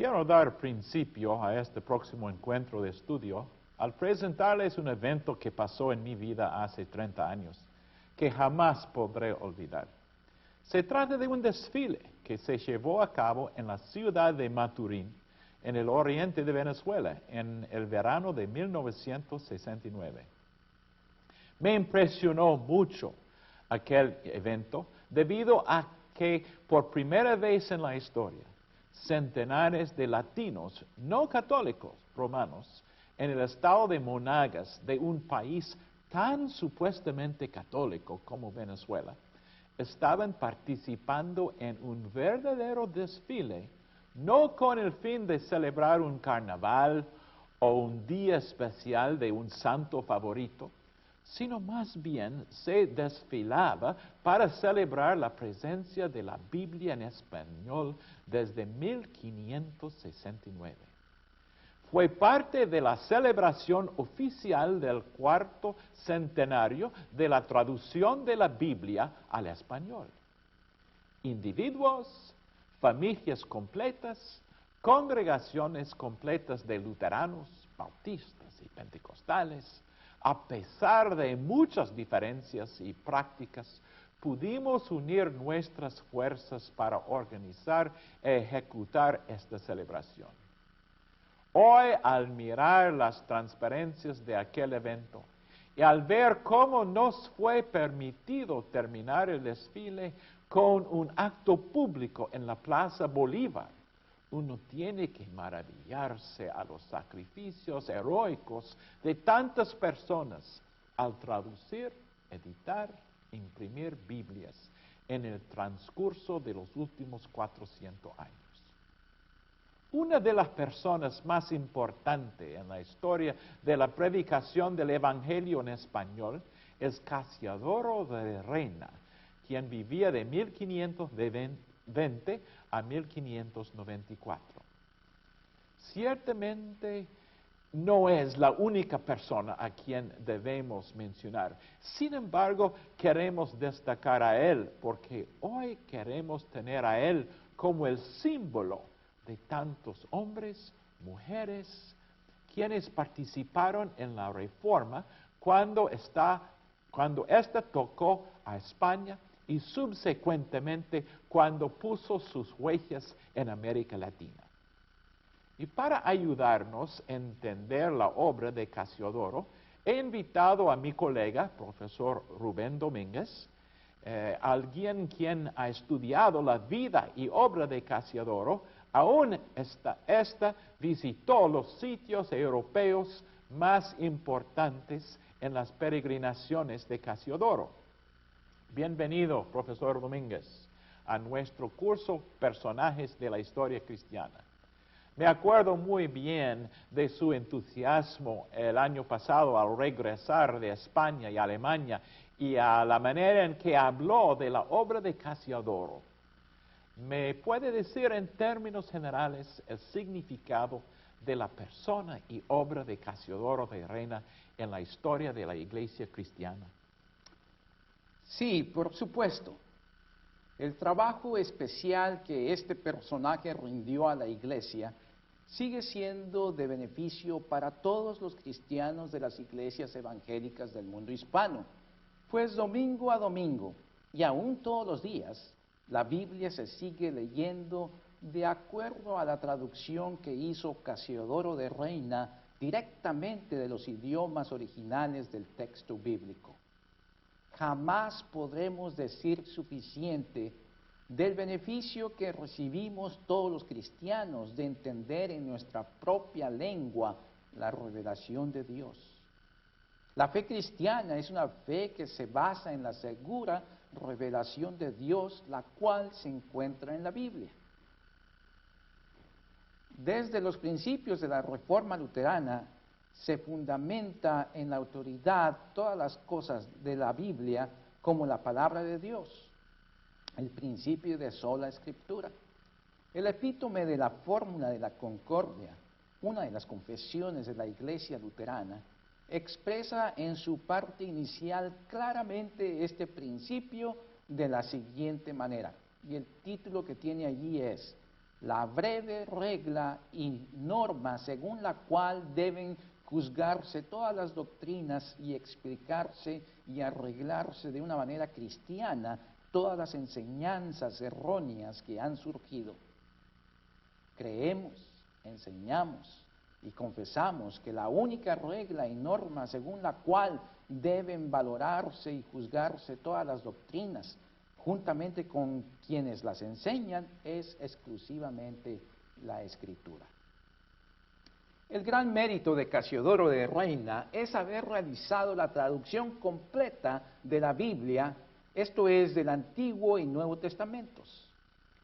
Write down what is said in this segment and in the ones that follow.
Quiero dar principio a este próximo encuentro de estudio al presentarles un evento que pasó en mi vida hace 30 años, que jamás podré olvidar. Se trata de un desfile que se llevó a cabo en la ciudad de Maturín, en el oriente de Venezuela, en el verano de 1969. Me impresionó mucho aquel evento debido a que por primera vez en la historia, centenares de latinos no católicos romanos en el estado de Monagas, de un país tan supuestamente católico como Venezuela, estaban participando en un verdadero desfile, no con el fin de celebrar un carnaval o un día especial de un santo favorito, sino más bien se desfilaba para celebrar la presencia de la Biblia en español desde 1569. Fue parte de la celebración oficial del cuarto centenario de la traducción de la Biblia al español. Individuos, familias completas, congregaciones completas de luteranos, bautistas y pentecostales, a pesar de muchas diferencias y prácticas, pudimos unir nuestras fuerzas para organizar e ejecutar esta celebración. Hoy, al mirar las transparencias de aquel evento y al ver cómo nos fue permitido terminar el desfile con un acto público en la Plaza Bolívar, uno tiene que maravillarse a los sacrificios heroicos de tantas personas al traducir, editar, imprimir Biblias en el transcurso de los últimos 400 años. Una de las personas más importantes en la historia de la predicación del Evangelio en español es Casiodoro de Reina, quien vivía de 1520 a 1594. Ciertamente no es la única persona a quien debemos mencionar. Sin embargo, queremos destacar a él porque hoy queremos tener a él como el símbolo de tantos hombres, mujeres, quienes participaron en la Reforma cuando esta tocó a España y subsecuentemente cuando puso sus huellas en América Latina. Y para ayudarnos a entender la obra de Casiodoro, he invitado a mi colega, profesor Rubén Domínguez, alguien quien ha estudiado la vida y obra de Casiodoro. Aún esta visitó los sitios europeos más importantes en las peregrinaciones de Casiodoro. Bienvenido, profesor Domínguez, a nuestro curso Personajes de la Historia Cristiana. Me acuerdo muy bien de su entusiasmo el año pasado al regresar de España y Alemania y a la manera en que habló de la obra de Casiodoro. ¿Me puede decir en términos generales el significado de la persona y obra de Casiodoro de Reina en la historia de la Iglesia cristiana? Sí, por supuesto. El trabajo especial que este personaje rindió a la Iglesia sigue siendo de beneficio para todos los cristianos de las iglesias evangélicas del mundo hispano, pues domingo a domingo y aún todos los días, la Biblia se sigue leyendo de acuerdo a la traducción que hizo Casiodoro de Reina directamente de los idiomas originales del texto bíblico. Jamás podremos decir suficiente del beneficio que recibimos todos los cristianos de entender en nuestra propia lengua la revelación de Dios. La fe cristiana es una fe que se basa en la segura revelación de Dios, la cual se encuentra en la Biblia. Desde los principios de la Reforma luterana se fundamenta en la autoridad todas las cosas de la Biblia como la palabra de Dios, el principio de sola escritura. El epítome de la fórmula de la concordia, una de las confesiones de la Iglesia luterana, expresa en su parte inicial claramente este principio de la siguiente manera. Y el título que tiene allí es: la breve regla y norma según la cual deben juzgarse todas las doctrinas y explicarse y arreglarse de una manera cristiana todas las enseñanzas erróneas que han surgido. Creemos, enseñamos y confesamos que la única regla y norma según la cual deben valorarse y juzgarse todas las doctrinas, juntamente con quienes las enseñan, es exclusivamente la Escritura. El gran mérito de Casiodoro de Reina es haber realizado la traducción completa de la Biblia, esto es, del Antiguo y Nuevo Testamentos.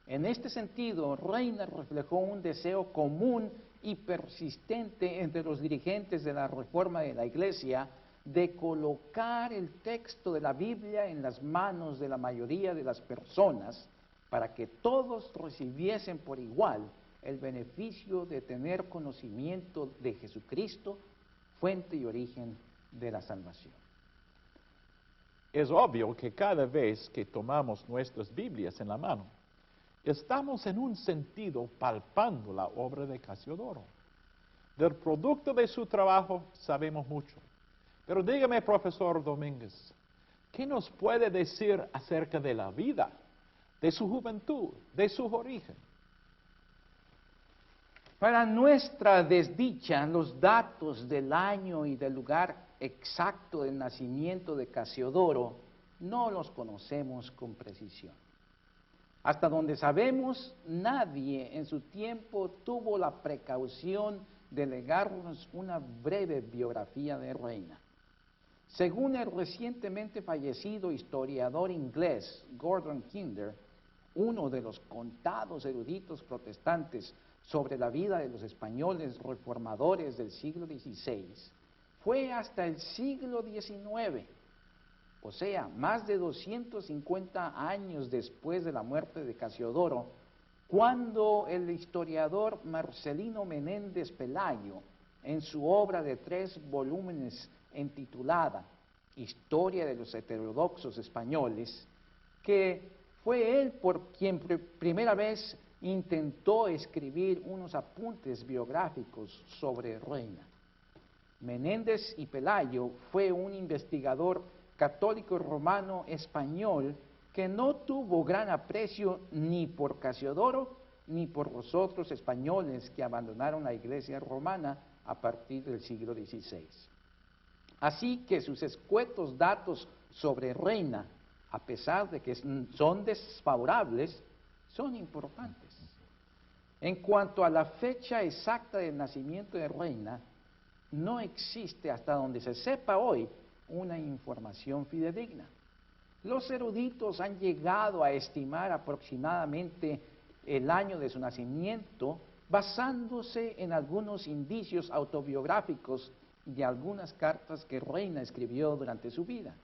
En este sentido, Reina reflejó un deseo común y persistente entre los dirigentes de la Reforma de la Iglesia de colocar el texto de la Biblia en las manos de la mayoría de las personas para que todos recibiesen por igual el beneficio de tener conocimiento de Jesucristo, fuente y origen de la salvación. Es obvio que cada vez que tomamos nuestras Biblias en la mano, estamos en un sentido palpando la obra de Casiodoro. Del producto de su trabajo sabemos mucho. Pero dígame, profesor Domínguez, ¿qué nos puede decir acerca de la vida, de su juventud, de su origen? Para nuestra desdicha, los datos del año y del lugar exacto del nacimiento de Casiodoro no los conocemos con precisión. Hasta donde sabemos, nadie en su tiempo tuvo la precaución de legarnos una breve biografía de Reina. Según el recientemente fallecido historiador inglés Gordon Kinder, uno de los contados eruditos protestantes sobre la vida de los españoles reformadores del siglo XVI, fue hasta el siglo XIX, o sea, más de 250 años después de la muerte de Casiodoro, cuando el historiador Marcelino Menéndez Pelayo, en su obra de 3 volúmenes intitulada Historia de los heterodoxos españoles, que fue él por quien primera vez intentó escribir unos apuntes biográficos sobre Reina. Menéndez y Pelayo fue un investigador católico romano español que no tuvo gran aprecio ni por Casiodoro ni por los otros españoles que abandonaron la iglesia romana a partir del siglo XVI. Así que sus escuetos datos sobre Reina, a pesar de que son desfavorables, son importantes. En cuanto a la fecha exacta del nacimiento de Reina, no existe, hasta donde se sepa hoy, una información fidedigna. Los eruditos han llegado a estimar aproximadamente el año de su nacimiento basándose en algunos indicios autobiográficos de algunas cartas que Reina escribió durante su vida.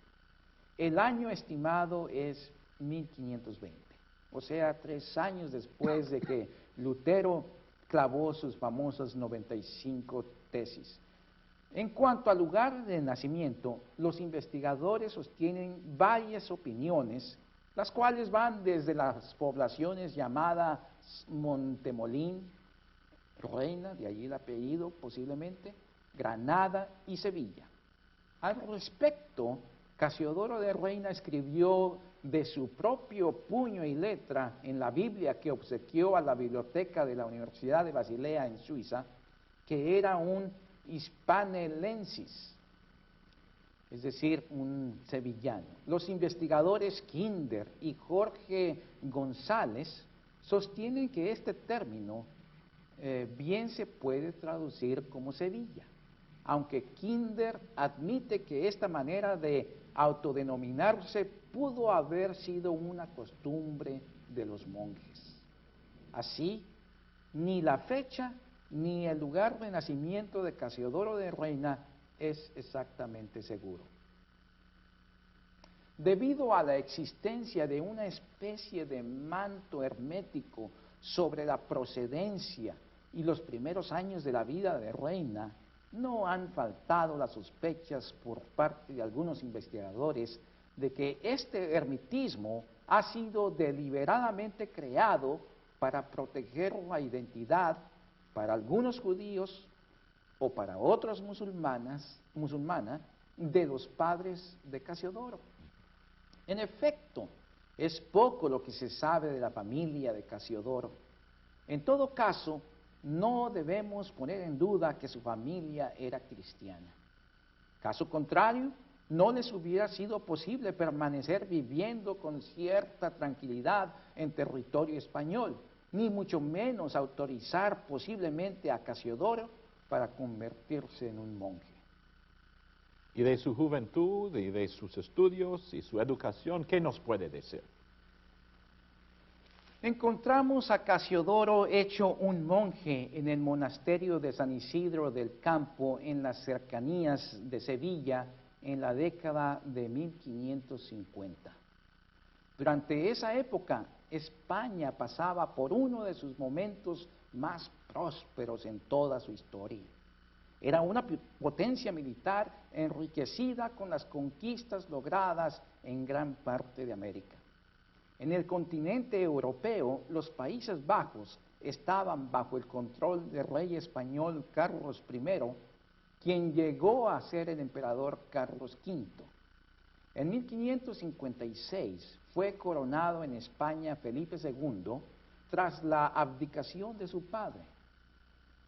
El año estimado es 1520, o sea, 3 años después de que Lutero clavó sus famosas 95 tesis. En cuanto al lugar de nacimiento, los investigadores sostienen varias opiniones, las cuales van desde las poblaciones llamadas Montemolín, Reina, de allí el apellido posiblemente, Granada y Sevilla. Al respecto, Casiodoro de Reina escribió de su propio puño y letra en la Biblia que obsequió a la biblioteca de la Universidad de Basilea en Suiza, que era un hispanelensis, es decir, un sevillano. Los investigadores Kinder y Jorge González sostienen que este término bien se puede traducir como Sevilla, aunque Kinder admite que esta manera de autodenominarse pudo haber sido una costumbre de los monjes. Así, ni la fecha ni el lugar de nacimiento de Casiodoro de Reina es exactamente seguro. Debido a la existencia de una especie de manto hermético sobre la procedencia y los primeros años de la vida de Reina, no han faltado las sospechas por parte de algunos investigadores de que este hermetismo ha sido deliberadamente creado para proteger la identidad para algunos judíos o para otros musulmanas de los padres de Casiodoro. En efecto, es poco lo que se sabe de la familia de Casiodoro. En todo caso, no debemos poner en duda que su familia era cristiana. Caso contrario, no les hubiera sido posible permanecer viviendo con cierta tranquilidad en territorio español, ni mucho menos autorizar posiblemente a Casiodoro para convertirse en un monje. Y de su juventud, y de sus estudios, y su educación, ¿qué nos puede decir? Encontramos a Casiodoro hecho un monje en el monasterio de San Isidro del Campo, en las cercanías de Sevilla, en la década de 1550. Durante esa época, España pasaba por uno de sus momentos más prósperos en toda su historia. Era una potencia militar enriquecida con las conquistas logradas en gran parte de América. En el continente europeo, los Países Bajos estaban bajo el control del rey español Carlos I, quien llegó a ser el emperador Carlos V. En 1556 fue coronado en España Felipe II tras la abdicación de su padre.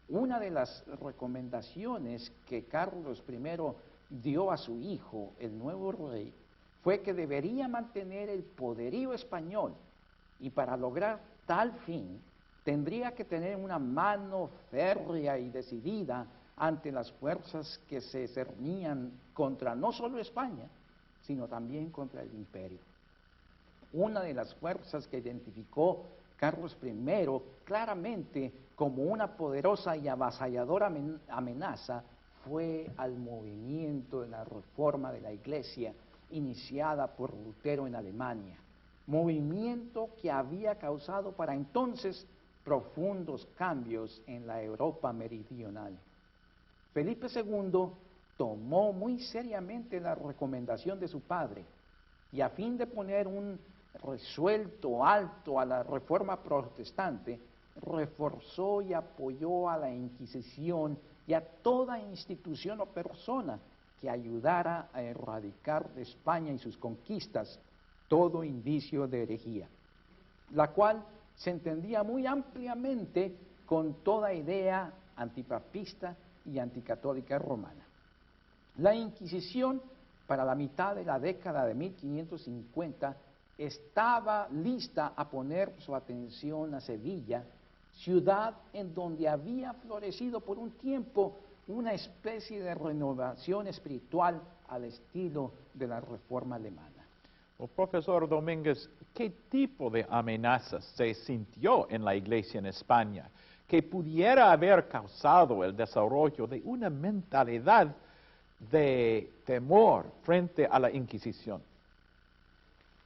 Una de las recomendaciones que Carlos I dio a su hijo, el nuevo rey, fue que debería mantener el poderío español y para lograr tal fin tendría que tener una mano férrea y decidida ante las fuerzas que se cernían contra no solo España, sino también contra el imperio. Una de las fuerzas que identificó Carlos I claramente como una poderosa y avasalladora amenaza fue al movimiento de la reforma de la Iglesia iniciada por Lutero en Alemania, movimiento que había causado para entonces profundos cambios en la Europa meridional. Felipe II tomó muy seriamente la recomendación de su padre y a fin de poner un resuelto alto a la reforma protestante, reforzó y apoyó a la Inquisición y a toda institución o persona que ayudara a erradicar de España y sus conquistas todo indicio de herejía, la cual se entendía muy ampliamente con toda idea antipapista y anticatólica romana. La Inquisición, para la mitad de la década de 1550, estaba lista a poner su atención a Sevilla, ciudad en donde había florecido por un tiempo una especie de renovación espiritual al estilo de la Reforma alemana. Profesor Domínguez, ¿qué tipo de amenazas se sintió en la Iglesia en España que pudiera haber causado el desarrollo de una mentalidad de temor frente a la Inquisición?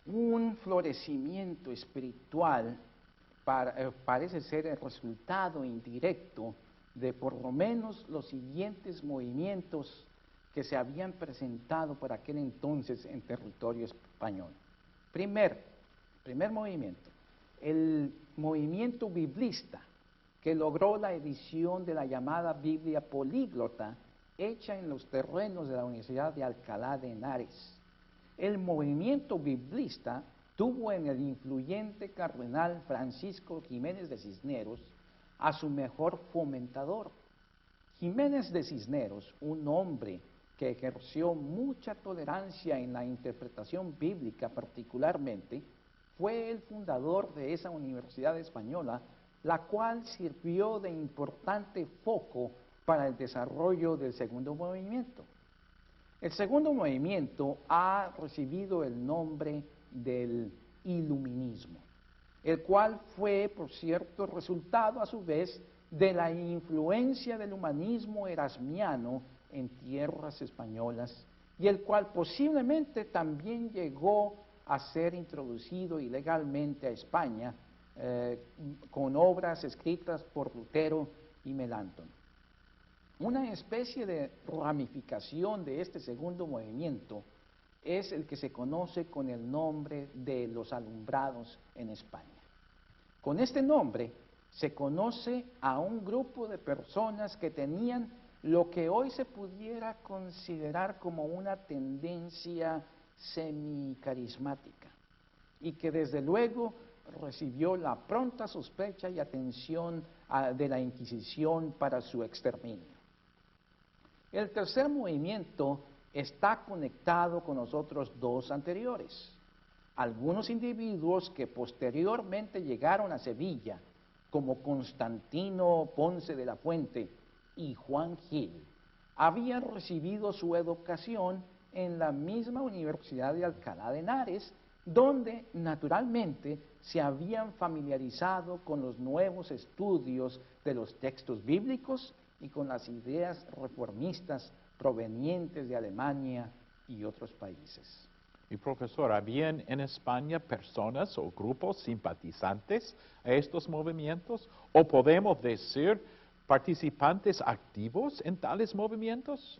Un florecimiento espiritual parece ser el resultado indirecto de por lo menos los siguientes movimientos que se habían presentado por aquel entonces en territorio español. Primer movimiento, el movimiento biblista, que logró la edición de la llamada Biblia políglota, hecha en los terrenos de la Universidad de Alcalá de Henares. El movimiento biblista tuvo en el influyente cardenal Francisco Jiménez de Cisneros a su mejor fomentador. Jiménez de Cisneros, un hombre que ejerció mucha tolerancia en la interpretación bíblica particularmente, fue el fundador de esa universidad española, la cual sirvió de importante foco para el desarrollo del segundo movimiento. El segundo movimiento ha recibido el nombre del iluminismo, el cual fue, por cierto, resultado a su vez de la influencia del humanismo erasmiano en tierras españolas, y el cual posiblemente también llegó a ser introducido ilegalmente a España con obras escritas por Lutero y Melanchthon. Una especie de ramificación de este segundo movimiento es el que se conoce con el nombre de los alumbrados en España. Con este nombre se conoce a un grupo de personas que tenían lo que hoy se pudiera considerar como una tendencia semicarismática y que desde luego recibió la pronta sospecha y atención de la Inquisición para su exterminio. El tercer movimiento está conectado con los otros dos anteriores. Algunos individuos que posteriormente llegaron a Sevilla, como Constantino Ponce de la Fuente y Juan Gil, habían recibido su educación en la misma Universidad de Alcalá de Henares, donde naturalmente se habían familiarizado con los nuevos estudios de los textos bíblicos y con las ideas reformistas provenientes de Alemania y otros países. Y profesor, ¿habían en España personas o grupos simpatizantes a estos movimientos? ¿O podemos decir participantes activos en tales movimientos?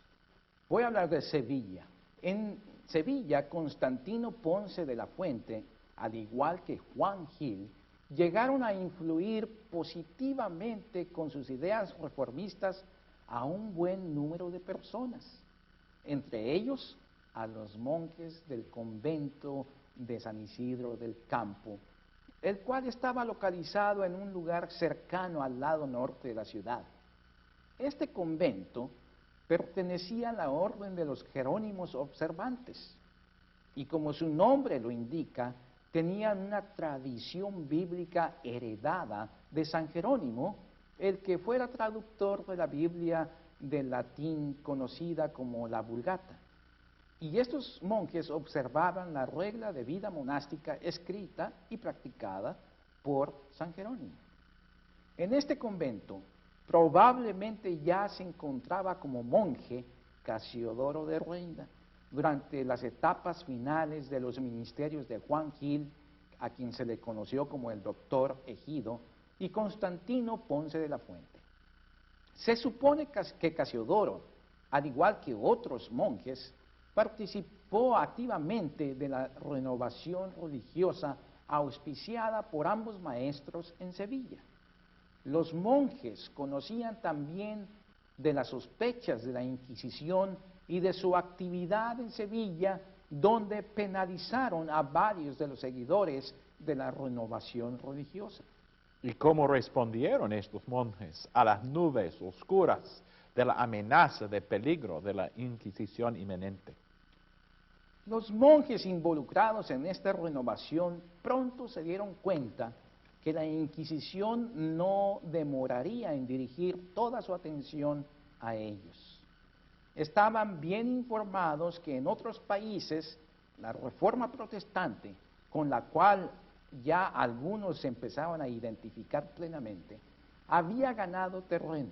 Voy a hablar de Sevilla. En Sevilla, Constantino Ponce de la Fuente, al igual que Juan Gil, llegaron a influir positivamente con sus ideas reformistas a un buen número de personas, entre ellos a los monjes del convento de San Isidro del Campo, el cual estaba localizado en un lugar cercano al lado norte de la ciudad. Este convento pertenecía a la orden de los Jerónimos Observantes y, como su nombre lo indica, tenían una tradición bíblica heredada de San Jerónimo, el que fuera traductor de la Biblia del latín conocida como la Vulgata. Y estos monjes observaban la regla de vida monástica escrita y practicada por San Jerónimo. En este convento probablemente ya se encontraba como monje Casiodoro de Reina durante las etapas finales de los ministerios de Juan Gil, a quien se le conoció como el doctor Egido, y Constantino Ponce de la Fuente. Se supone que Casiodoro, al igual que otros monjes, participó activamente de la renovación religiosa auspiciada por ambos maestros en Sevilla. Los monjes conocían también de las sospechas de la Inquisición y de su actividad en Sevilla, donde penalizaron a varios de los seguidores de la renovación religiosa. ¿Y cómo respondieron estos monjes a las nubes oscuras de la amenaza de peligro de la Inquisición inminente? Los monjes involucrados en esta renovación pronto se dieron cuenta que la Inquisición no demoraría en dirigir toda su atención a ellos. Estaban bien informados que en otros países la reforma protestante, con la cual ya algunos se empezaban a identificar plenamente, había ganado terreno.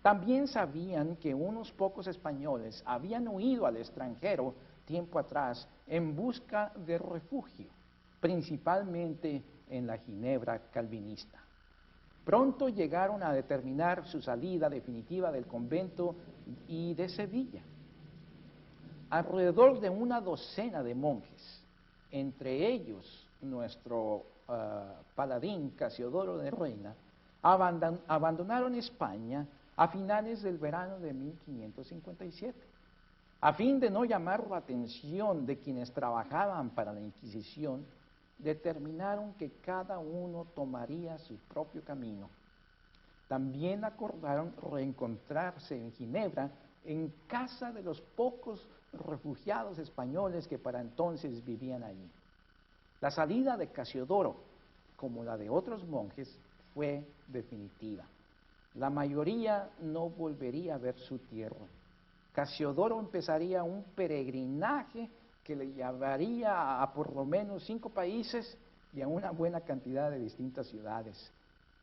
También sabían que unos pocos españoles habían huido al extranjero tiempo atrás en busca de refugio, principalmente en la Ginebra calvinista. Pronto llegaron a determinar su salida definitiva del convento y de Sevilla. Alrededor de una docena de monjes, entre ellos nuestro paladín Casiodoro de Reina, abandonaron España a finales del verano de 1557. A fin de no llamar la atención de quienes trabajaban para la Inquisición, determinaron que cada uno tomaría su propio camino. También acordaron reencontrarse en Ginebra en casa de los pocos refugiados españoles que para entonces vivían allí. La salida de Casiodoro, como la de otros monjes, fue definitiva. La mayoría no volvería a ver su tierra. Casiodoro empezaría un peregrinaje que le llevaría a por lo menos 5 países y a una buena cantidad de distintas ciudades.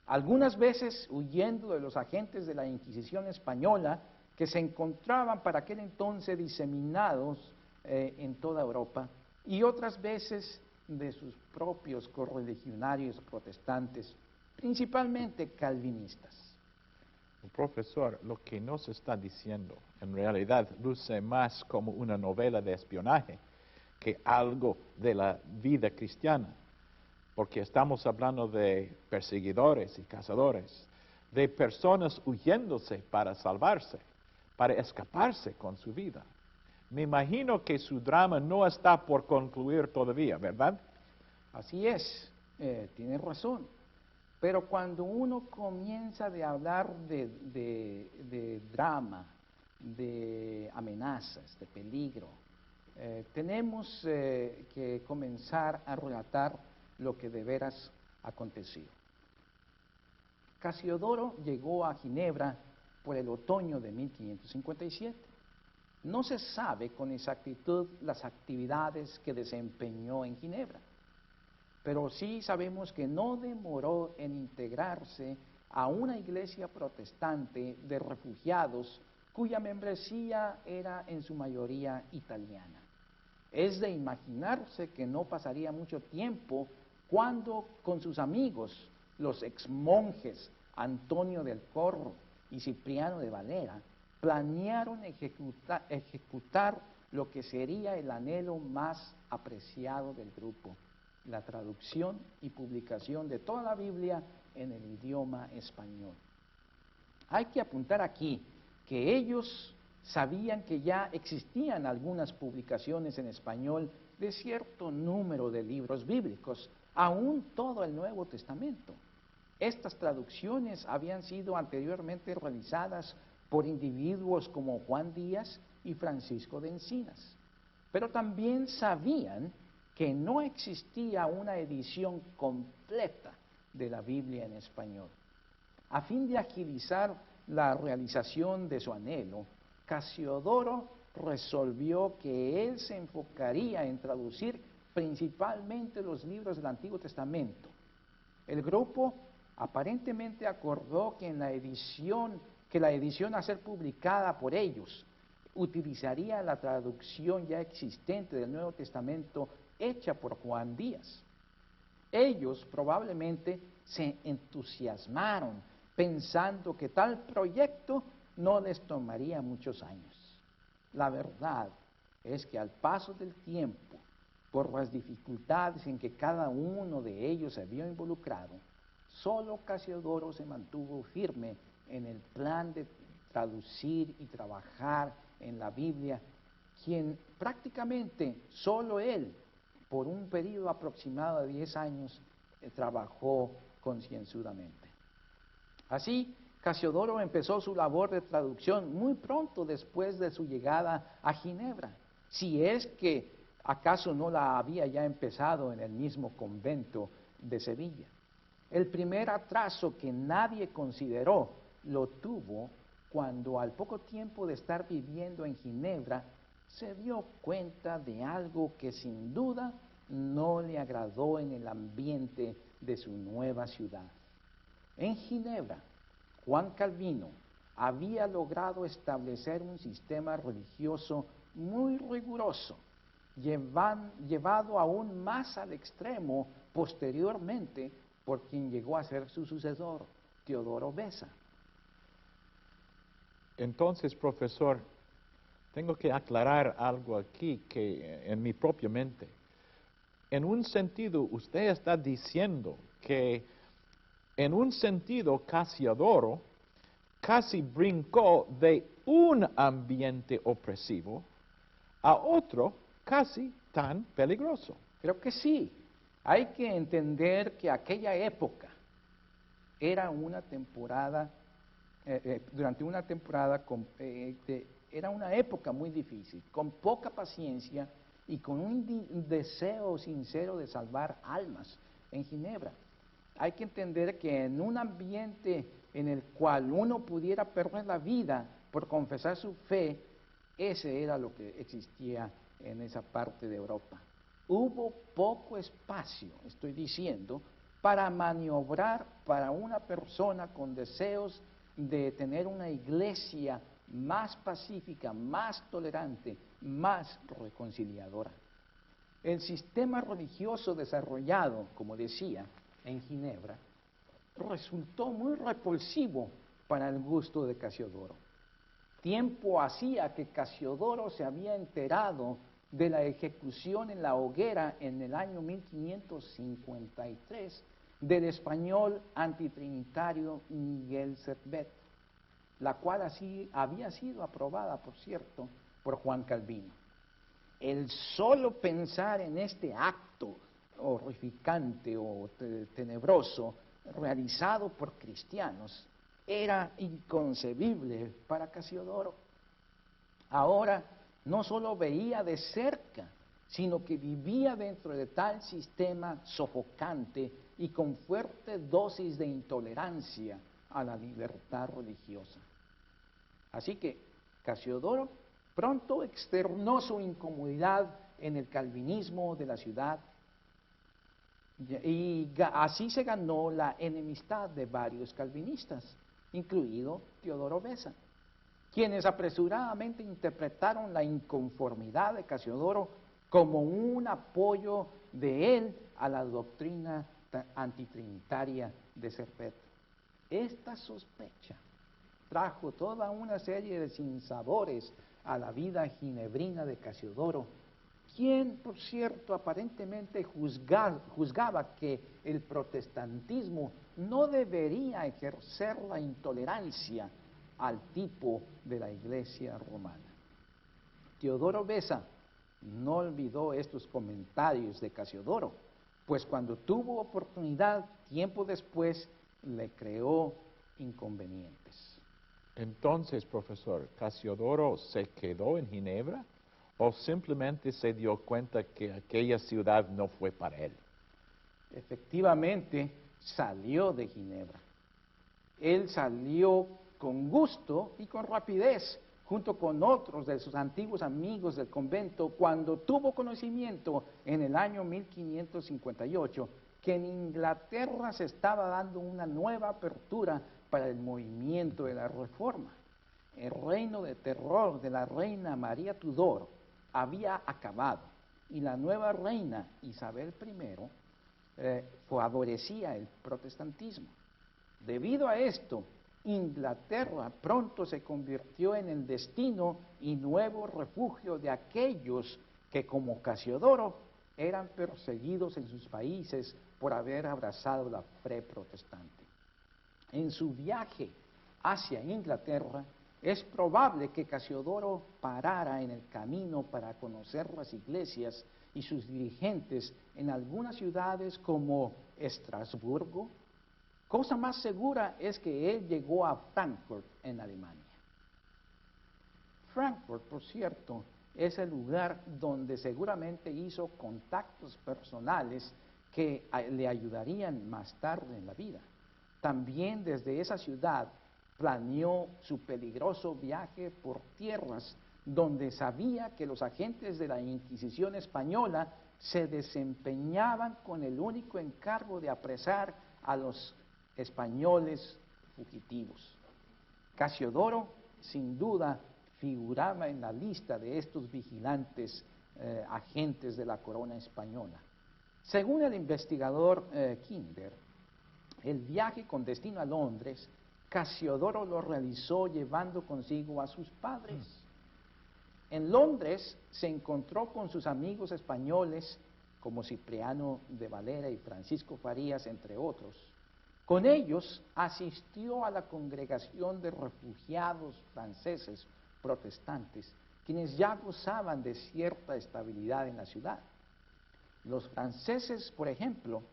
Algunas veces huyendo de los agentes de la Inquisición española que se encontraban para aquel entonces diseminados en toda Europa, y otras veces de sus propios correligionarios protestantes, principalmente calvinistas. Profesor, lo que nos está diciendo en realidad luce más como una novela de espionaje que algo de la vida cristiana, porque estamos hablando de perseguidores y cazadores, de personas huyéndose para salvarse, para escaparse con su vida. Me imagino que su drama no está por concluir todavía, ¿verdad? Así es, tiene razón. Pero cuando uno comienza a hablar de drama, de amenazas, de peligro, tenemos que comenzar a relatar lo que de veras aconteció. Casiodoro llegó a Ginebra por el otoño de 1557. No se sabe con exactitud las actividades que desempeñó en Ginebra, pero sí sabemos que no demoró en integrarse a una iglesia protestante de refugiados cuya membresía era en su mayoría italiana. Es de imaginarse que no pasaría mucho tiempo cuando con sus amigos, los exmonjes Antonio del Corro y Cipriano de Valera, planearon ejecutar lo que sería el anhelo más apreciado del grupo: la traducción y publicación de toda la Biblia en el idioma español. Hay que apuntar aquí que ellos sabían que ya existían algunas publicaciones en español de cierto número de libros bíblicos, aún todo el Nuevo Testamento. Estas traducciones habían sido anteriormente realizadas por individuos como Juan Díaz y Francisco de Encinas, pero también sabían que no existía una edición completa de la Biblia en español. A fin de agilizar la realización de su anhelo, Casiodoro resolvió que él se enfocaría en traducir principalmente los libros del Antiguo Testamento. El grupo aparentemente acordó que la edición a ser publicada por ellos utilizaría la traducción ya existente del Nuevo Testamento hecha por Juan Díaz. Ellos probablemente se entusiasmaron pensando que tal proyecto no les tomaría muchos años. La verdad es que al paso del tiempo, por las dificultades en que cada uno de ellos se vio involucrado, solo Casiodoro se mantuvo firme en el plan de traducir y trabajar en la Biblia, quien prácticamente solo él, por un periodo aproximado de 10 años, trabajó concienzudamente. Así, Casiodoro empezó su labor de traducción muy pronto después de su llegada a Ginebra, si es que acaso no la había ya empezado en el mismo convento de Sevilla. El primer atraso que nadie consideró lo tuvo cuando al poco tiempo de estar viviendo en Ginebra se dio cuenta de algo que sin duda no le agradó en el ambiente de su nueva ciudad. En Ginebra, Juan Calvino había logrado establecer un sistema religioso muy riguroso, llevado aún más al extremo posteriormente por quien llegó a ser su sucesor, Teodoro Beza. Entonces, profesor, tengo que aclarar algo aquí que en mi propia mente. En un sentido, usted está diciendo que en un sentido Casiodoro casi brincó de un ambiente opresivo a otro casi tan peligroso. Creo que sí. Hay que entender que aquella época era una temporada, durante una temporada, era una época muy difícil, con poca paciencia y con un deseo sincero de salvar almas en Ginebra. Hay que entender que en un ambiente en el cual uno pudiera perder la vida por confesar su fe, ese era lo que existía en esa parte de Europa. Hubo poco espacio, estoy diciendo, para maniobrar para una persona con deseos de tener una iglesia más pacífica, más tolerante, más reconciliadora. El sistema religioso desarrollado, como decía, en Ginebra, resultó muy repulsivo para el gusto de Casiodoro. Tiempo hacía que Casiodoro se había enterado de la ejecución en la hoguera en el año 1553 del español antitrinitario Miguel Servet, la cual así había sido aprobada, por cierto, por Juan Calvino. El solo pensar en este acto horrificante o tenebroso realizado por cristianos era inconcebible para Casiodoro. Ahora no solo veía de cerca, sino que vivía dentro de tal sistema sofocante y con fuerte dosis de intolerancia a la libertad religiosa. Así que Casiodoro pronto externó su incomodidad en el calvinismo de la ciudad y así se ganó la enemistad de varios calvinistas, incluido Teodoro Beza, quienes apresuradamente interpretaron la inconformidad de Casiodoro como un apoyo de él a la doctrina antitrinitaria de Servet. Esta sospecha trajo toda una serie de sinsabores a la vida ginebrina de Casiodoro, quien, por cierto, aparentemente juzgaba que el protestantismo no debería ejercer la intolerancia al tipo de la Iglesia romana. Teodoro Beza no olvidó estos comentarios de Casiodoro, pues cuando tuvo oportunidad, tiempo después, le creó inconvenientes. Entonces, profesor, ¿Casiodoro se quedó en Ginebra o simplemente se dio cuenta que aquella ciudad no fue para él? Efectivamente, salió de Ginebra. Él salió con gusto y con rapidez, junto con otros de sus antiguos amigos del convento, cuando tuvo conocimiento en el año 1558 que en Inglaterra se estaba dando una nueva apertura para el movimiento de la Reforma. El reino de terror de la reina María Tudor había acabado y la nueva reina Isabel I favorecía el protestantismo. Debido a esto, Inglaterra pronto se convirtió en el destino y nuevo refugio de aquellos que, como Casiodoro, eran perseguidos en sus países por haber abrazado la fe protestante. En su viaje hacia Inglaterra, es probable que Casiodoro parara en el camino para conocer las iglesias y sus dirigentes en algunas ciudades como Estrasburgo. Cosa más segura es que él llegó a Frankfurt, en Alemania. Frankfurt, por cierto, es el lugar donde seguramente hizo contactos personales que le ayudarían más tarde en la vida. También desde esa ciudad planeó su peligroso viaje por tierras donde sabía que los agentes de la Inquisición española se desempeñaban con el único encargo de apresar a los españoles fugitivos. Casiodoro, sin duda, figuraba en la lista de estos vigilantes agentes de la corona española. Según el investigador Kinder, el viaje con destino a Londres, Casiodoro lo realizó llevando consigo a sus padres. En Londres se encontró con sus amigos españoles, como Cipriano de Valera y Francisco Farías, entre otros. Con ellos asistió a la congregación de refugiados franceses protestantes, quienes ya gozaban de cierta estabilidad en la ciudad. Los franceses, por ejemplo,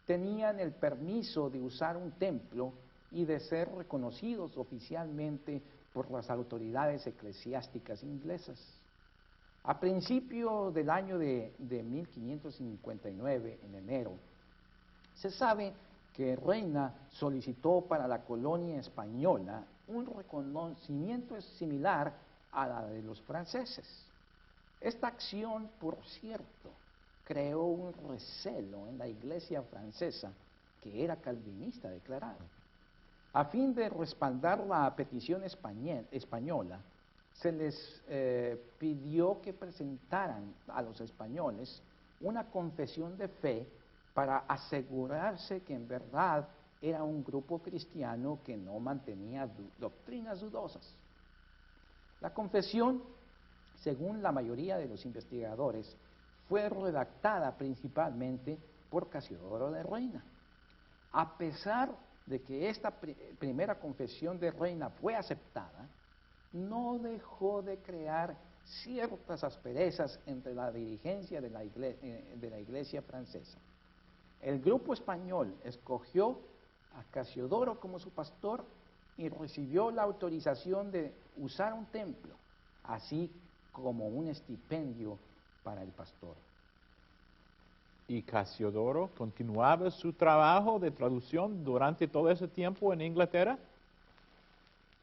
tenían el permiso de usar un templo y de ser reconocidos oficialmente por las autoridades eclesiásticas inglesas. A principio del año de 1559, en enero, se sabe que Reina solicitó para la colonia española un reconocimiento similar a la de los franceses. Esta acción, por cierto, creó un recelo en la iglesia francesa, que era calvinista declarada. A fin de respaldar la petición española, se les pidió que presentaran a los españoles una confesión de fe para asegurarse que en verdad era un grupo cristiano que no mantenía doctrinas dudosas. La confesión según la mayoría de los investigadores, fue redactada principalmente por Casiodoro de Reina. A pesar de que esta primera confesión de Reina fue aceptada, no dejó de crear ciertas asperezas entre la dirigencia de la iglesia francesa. El grupo español escogió a Casiodoro como su pastor y recibió la autorización de usar un templo, así como un estipendio para el pastor. ¿Y Casiodoro continuaba su trabajo de traducción durante todo ese tiempo en Inglaterra?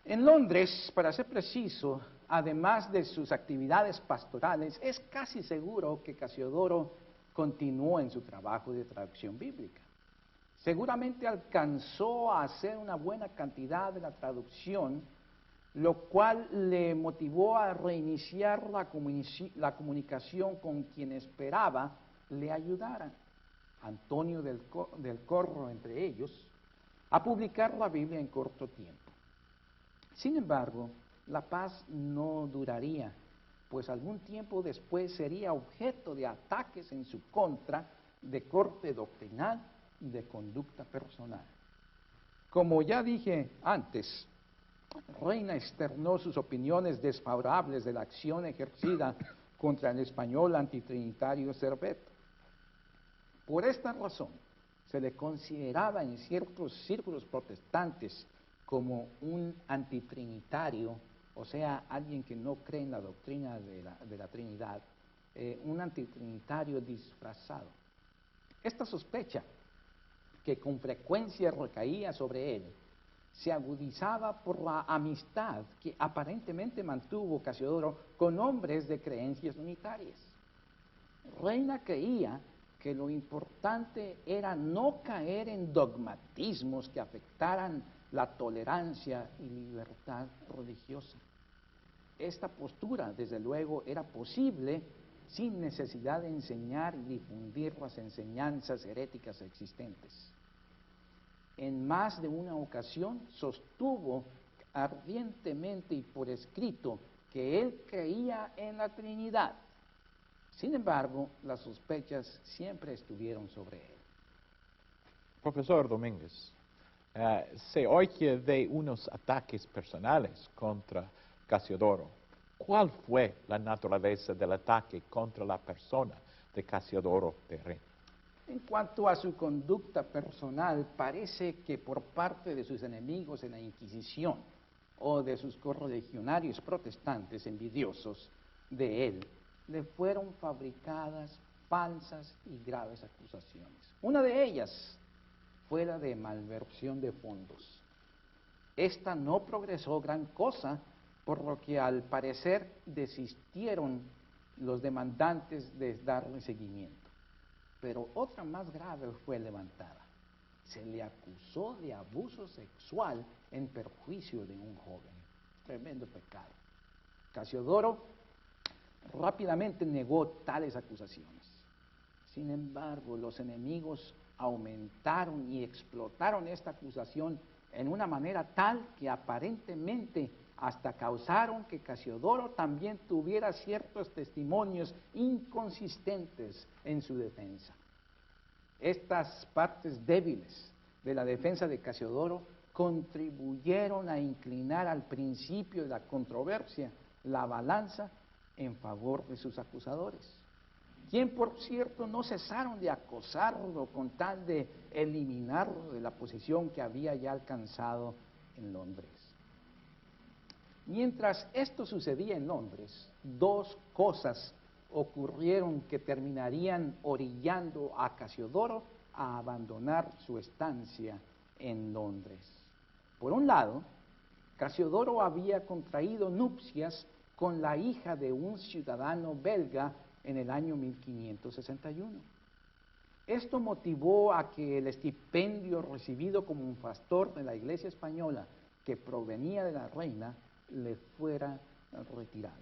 En Londres, para ser preciso, además de sus actividades pastorales, es casi seguro que Casiodoro continuó en su trabajo de traducción bíblica. Seguramente alcanzó a hacer una buena cantidad de la traducción, lo cual le motivó a reiniciar la comunicación con quien esperaba le ayudaran, Antonio del Corro entre ellos, a publicar la Biblia en corto tiempo. Sin embargo, la paz no duraría, pues algún tiempo después sería objeto de ataques en su contra de corte doctrinal y de conducta personal. Como ya dije antes, Reina externó sus opiniones desfavorables de la acción ejercida contra el español antitrinitario Servet. Por esta razón, se le consideraba en ciertos círculos protestantes como un antitrinitario, o sea, alguien que no cree en la doctrina de la Trinidad, un antitrinitario disfrazado. Esta sospecha, que con frecuencia recaía sobre él, se agudizaba por la amistad que aparentemente mantuvo Casiodoro con hombres de creencias unitarias. Reina creía que lo importante era no caer en dogmatismos que afectaran la tolerancia y libertad religiosa. Esta postura, desde luego, era posible sin necesidad de enseñar y difundir las enseñanzas heréticas existentes. En más de una ocasión sostuvo ardientemente y por escrito que él creía en la Trinidad. Sin embargo, las sospechas siempre estuvieron sobre él. Profesor Domínguez, se oye de unos ataques personales contra Casiodoro. ¿Cuál fue la naturaleza del ataque contra la persona de Casiodoro de Reina? En cuanto a su conducta personal, parece que por parte de sus enemigos en la Inquisición o de sus correligionarios protestantes envidiosos de él, le fueron fabricadas falsas y graves acusaciones. Una de ellas fue la de malversión de fondos. Esta no progresó gran cosa, por lo que al parecer desistieron los demandantes de darle seguimiento. Pero otra más grave fue levantada. Se le acusó de abuso sexual en perjuicio de un joven. Tremendo pecado. Casiodoro rápidamente negó tales acusaciones. Sin embargo, los enemigos aumentaron y explotaron esta acusación en una manera tal que aparentemente hasta causaron que Casiodoro también tuviera ciertos testimonios inconsistentes en su defensa. Estas partes débiles de la defensa de Casiodoro contribuyeron a inclinar al principio de la controversia la balanza en favor de sus acusadores, quien por cierto no cesaron de acosarlo con tal de eliminarlo de la posición que había ya alcanzado en Londres. Mientras esto sucedía en Londres, dos cosas ocurrieron que terminarían orillando a Casiodoro a abandonar su estancia en Londres. Por un lado, Casiodoro había contraído nupcias con la hija de un ciudadano belga en el año 1561. Esto motivó a que el estipendio recibido como un pastor de la Iglesia española que provenía de la reina le fuera retirado.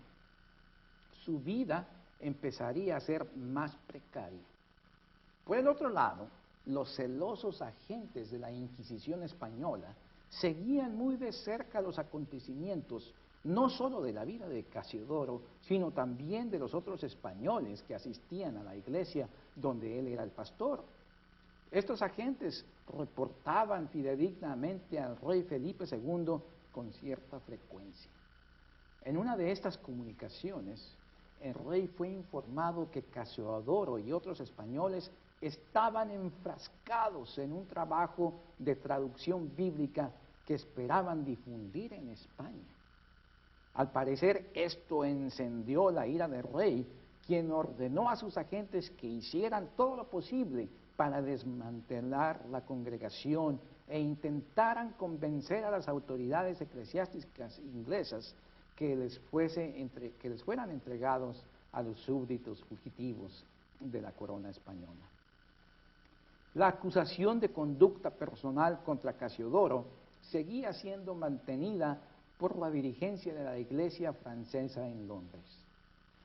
Su vida empezaría a ser más precaria. Por el otro lado, los celosos agentes de la Inquisición española seguían muy de cerca los acontecimientos, no solo de la vida de Casiodoro, sino también de los otros españoles que asistían a la iglesia donde él era el pastor. Estos agentes reportaban fidedignamente al rey Felipe II con cierta frecuencia. En una de estas comunicaciones, el rey fue informado que Casiodoro y otros españoles estaban enfrascados en un trabajo de traducción bíblica que esperaban difundir en España. Al parecer, esto encendió la ira del rey, quien ordenó a sus agentes que hicieran todo lo posible para desmantelar la congregación e intentaran convencer a las autoridades eclesiásticas inglesas que les fueran entregados a los súbditos fugitivos de la corona española. La acusación de conducta personal contra Casiodoro seguía siendo mantenida por la dirigencia de la Iglesia francesa en Londres.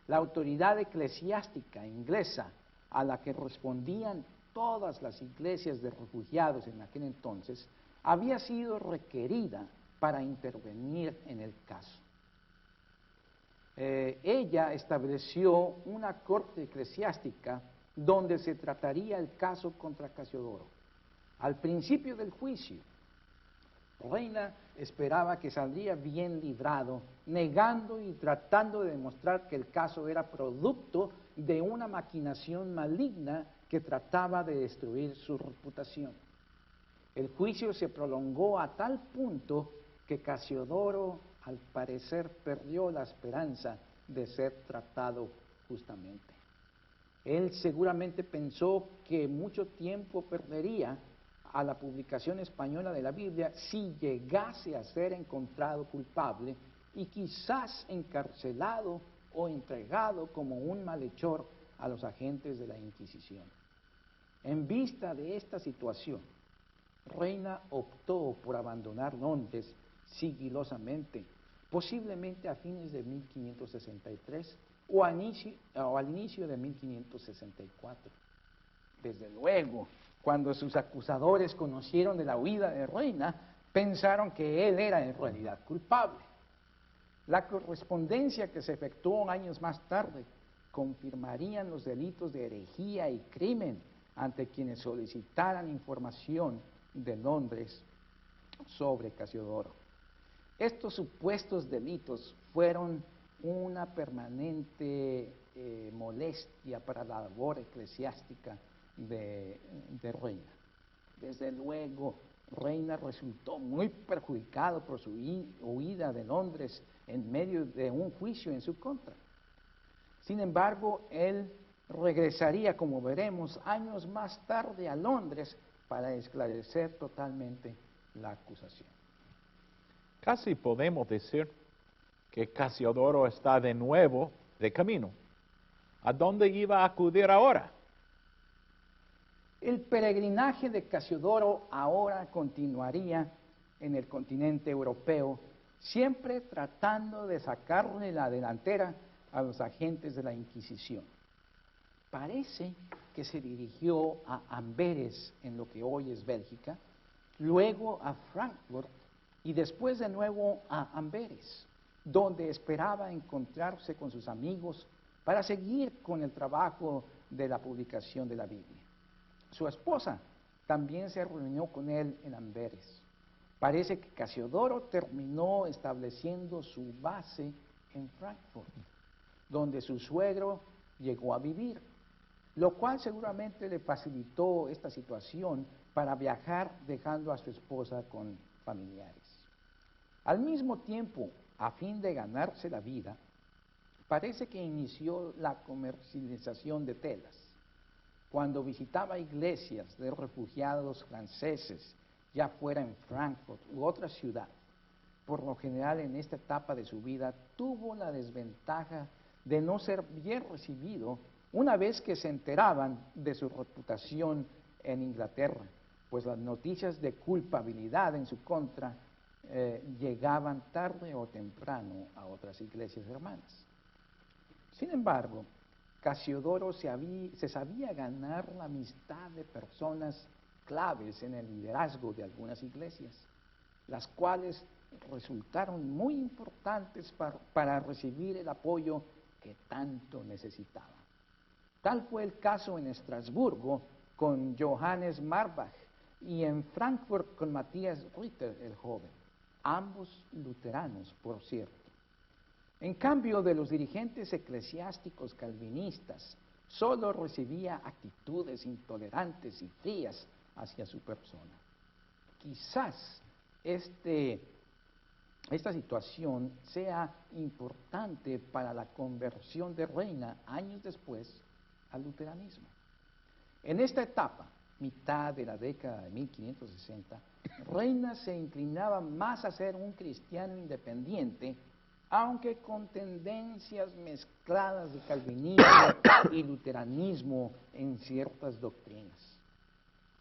La autoridad eclesiástica inglesa, a la que respondían todas las iglesias de refugiados en aquel entonces, había sido requerida para intervenir en el caso. Ella estableció una corte eclesiástica donde se trataría el caso contra Casiodoro. Al principio del juicio, Reina esperaba que saldría bien librado, negando y tratando de demostrar que el caso era producto de una maquinación maligna que trataba de destruir su reputación. El juicio se prolongó a tal punto que Casiodoro, al parecer, perdió la esperanza de ser tratado justamente. Él seguramente pensó que mucho tiempo perdería a la publicación española de la Biblia si llegase a ser encontrado culpable y quizás encarcelado o entregado como un malhechor a los agentes de la Inquisición. En vista de esta situación, Reina optó por abandonar Londres sigilosamente, posiblemente a fines de 1563 o al inicio de 1564. Desde luego, cuando sus acusadores conocieron de la huida de Reina, pensaron que él era en realidad culpable. La correspondencia que se efectuó años más tarde confirmarían los delitos de herejía y crimen ante quienes solicitaran información de Londres sobre Casiodoro. Estos supuestos delitos fueron una permanente molestia para la labor eclesiástica de Reina. Desde luego, Reina resultó muy perjudicado por su huida de Londres en medio de un juicio en su contra. Sin embargo, él regresaría, como veremos, años más tarde a Londres para esclarecer totalmente la acusación. Casi podemos decir que Casiodoro está de nuevo de camino. ¿A dónde iba a acudir ahora? El peregrinaje de Casiodoro ahora continuaría en el continente europeo, siempre tratando de sacarle la delantera a los agentes de la Inquisición. Parece que se dirigió a Amberes, en lo que hoy es Bélgica, luego a Frankfurt y después de nuevo a Amberes, donde esperaba encontrarse con sus amigos para seguir con el trabajo de la publicación de la Biblia. Su esposa también se reunió con él en Amberes. Parece que Casiodoro terminó estableciendo su base en Frankfurt, donde su suegro llegó a vivir, lo cual seguramente le facilitó esta situación para viajar dejando a su esposa con familiares. Al mismo tiempo, a fin de ganarse la vida, parece que inició la comercialización de telas. Cuando visitaba iglesias de refugiados franceses, ya fuera en Frankfurt u otra ciudad, por lo general en esta etapa de su vida tuvo la desventaja de no ser bien recibido una vez que se enteraban de su reputación en Inglaterra, pues las noticias de culpabilidad en su contra llegaban tarde o temprano a otras iglesias hermanas. Sin embargo, Casiodoro se sabía ganar la amistad de personas claves en el liderazgo de algunas iglesias. las cuales resultaron muy importantes para recibir el apoyo que tanto necesitaba. Tal fue el caso en Estrasburgo con Johannes Marbach y en Frankfurt con Matthias Ritter el joven, ambos luteranos, por cierto. En cambio, de los dirigentes eclesiásticos calvinistas, solo recibía actitudes intolerantes y frías hacia su persona. Quizás esta situación sea importante para la conversión de Reina años después al luteranismo. En esta etapa, mitad de la década de 1560, Reina se inclinaba más a ser un cristiano independiente, aunque con tendencias mezcladas de calvinismo y luteranismo en ciertas doctrinas.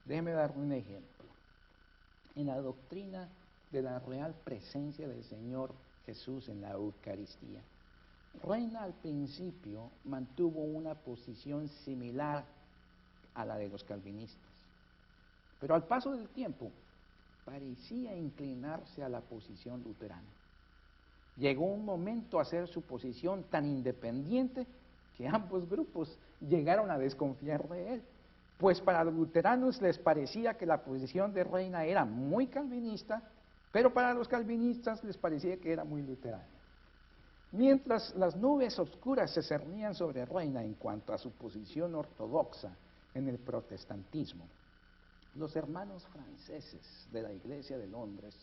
Déjeme dar un ejemplo. En la doctrina de la real presencia del Señor Jesús en la Eucaristía, Reina al principio mantuvo una posición similar a la de los calvinistas, pero al paso del tiempo parecía inclinarse a la posición luterana. Llegó un momento a ser su posición tan independiente que ambos grupos llegaron a desconfiar de él, pues para los luteranos les parecía que la posición de Reina era muy calvinista, pero para los calvinistas les parecía que era muy luterana. Mientras las nubes oscuras se cernían sobre Reina en cuanto a su posición ortodoxa en el protestantismo, los hermanos franceses de la Iglesia de Londres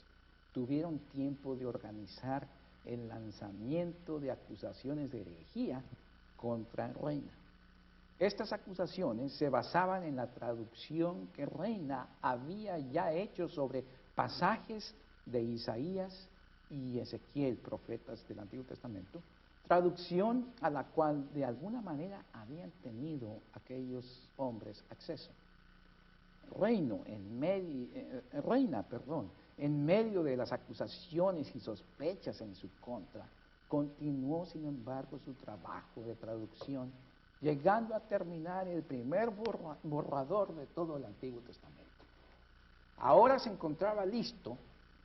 tuvieron tiempo de organizar el lanzamiento de acusaciones de herejía contra Reina. Estas acusaciones se basaban en la traducción que Reina había ya hecho sobre pasajes de Isaías y Ezequiel, profetas del Antiguo Testamento, traducción a la cual de alguna manera habían tenido aquellos hombres acceso. Reina, en medio de las acusaciones y sospechas en su contra, continuó sin embargo su trabajo de traducción, llegando a terminar el primer borrador de todo el Antiguo Testamento. Ahora se encontraba listo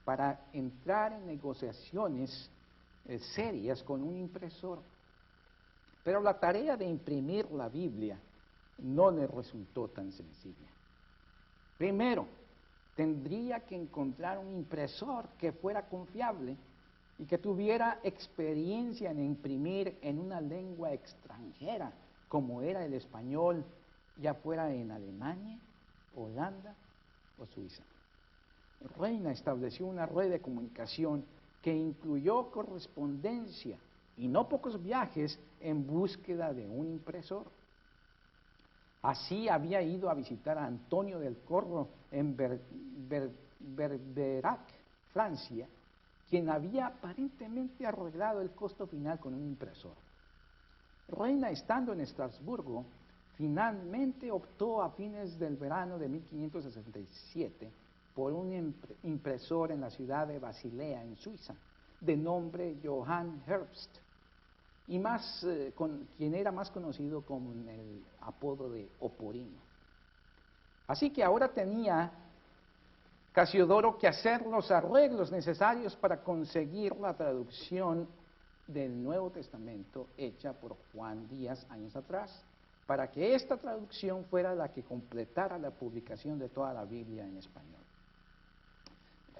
para entrar en negociaciones serias con un impresor, pero la tarea de imprimir la Biblia no le resultó tan sencilla. Primero, tendría que encontrar un impresor que fuera confiable y que tuviera experiencia en imprimir en una lengua extranjera, como era el español, ya fuera en Alemania, Holanda o Suiza. Reina estableció una red de comunicación que incluyó correspondencia y no pocos viajes en búsqueda de un impresor. Así había ido a visitar a Antonio del Corro en Bergerac, Francia, quien había aparentemente arreglado el costo final con un impresor. Reina, estando en Estrasburgo, finalmente optó a fines del verano de 1567 por un impresor en la ciudad de Basilea, en Suiza, de nombre Johann Herbst, y quien era más conocido con el apodo de Oporino. Así que ahora tenía Casiodoro que hacer los arreglos necesarios para conseguir la traducción del Nuevo Testamento hecha por Juan Díaz años atrás, para que esta traducción fuera la que completara la publicación de toda la Biblia en español.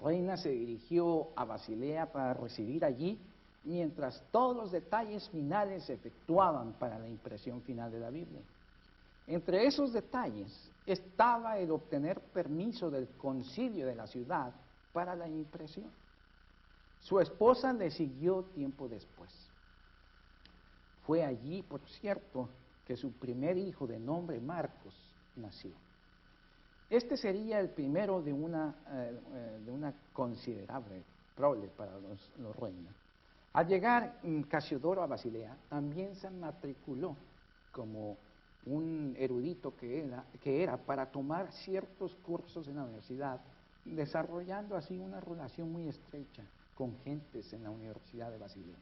Reina se dirigió a Basilea para recibir allí, mientras todos los detalles finales se efectuaban para la impresión final de la Biblia. Entre esos detalles estaba el obtener permiso del concilio de la ciudad para la impresión. Su esposa le siguió tiempo después. Fue allí, por cierto, que su primer hijo de nombre Marcos nació. Este sería el primero de una considerable prole para los Reina. Al llegar Casiodoro a Basilea, también se matriculó como un erudito que era para tomar ciertos cursos en la universidad, desarrollando así una relación muy estrecha con gentes en la Universidad de Basilea.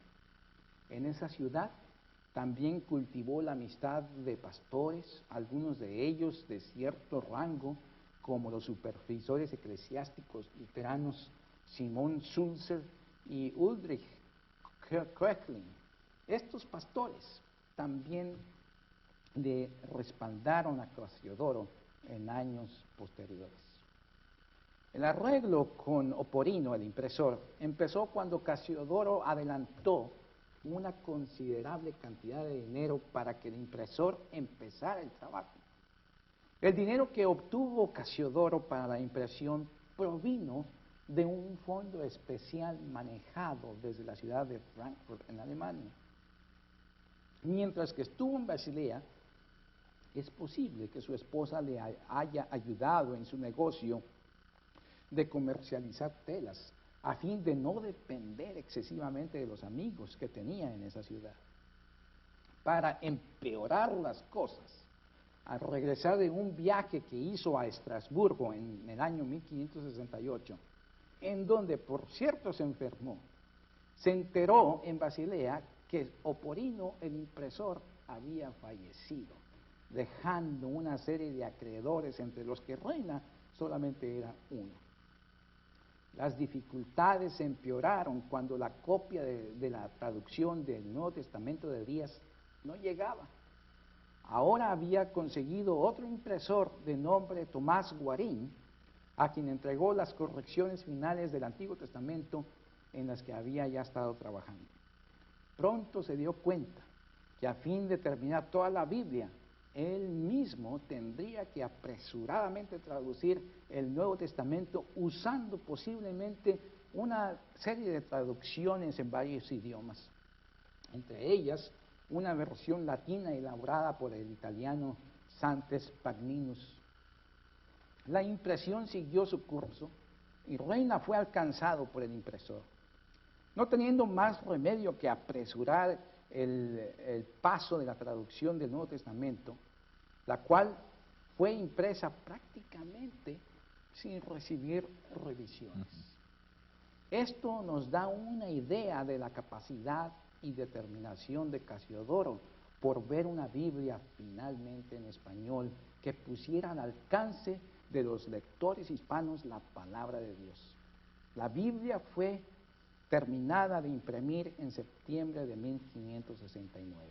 En esa ciudad también cultivó la amistad de pastores, algunos de ellos de cierto rango, como los supervisores eclesiásticos luteranos Simón Sulzer y Ulrich Koechlin. Estos pastores también le respaldaron a Casiodoro en años posteriores. El arreglo con Oporino, el impresor, empezó cuando Casiodoro adelantó una considerable cantidad de dinero para que el impresor empezara el trabajo. El dinero que obtuvo Casiodoro para la impresión provino de un fondo especial manejado desde la ciudad de Frankfurt, en Alemania. Mientras que estuvo en Basilea, es posible que su esposa le haya ayudado en su negocio de comercializar telas, a fin de no depender excesivamente de los amigos que tenía en esa ciudad. Para empeorar las cosas, al regresar de un viaje que hizo a Estrasburgo en el año 1568, en donde por cierto se enfermó, se enteró en Basilea que Oporino, el impresor, había fallecido, dejando una serie de acreedores entre los que Reina solamente era uno. Las dificultades se empeoraron cuando la copia de la traducción del Nuevo Testamento de Díaz no llegaba. Ahora había conseguido otro impresor de nombre Tomás Guarín, a quien entregó las correcciones finales del Antiguo Testamento en las que había ya estado trabajando. Pronto se dio cuenta que a fin de terminar toda la Biblia, él mismo tendría que apresuradamente traducir el Nuevo Testamento usando posiblemente una serie de traducciones en varios idiomas, entre ellas una versión latina elaborada por el italiano Santes Pagninus. La impresión siguió su curso y Reina fue alcanzado por el impresor. No teniendo más remedio que apresurar el paso de la traducción del Nuevo Testamento, la cual fue impresa prácticamente sin recibir revisiones. Esto nos da una idea de la capacidad y determinación de Casiodoro por ver una Biblia finalmente en español que pusiera al alcance de los lectores hispanos la palabra de Dios. La Biblia fue terminada de imprimir en septiembre de 1569.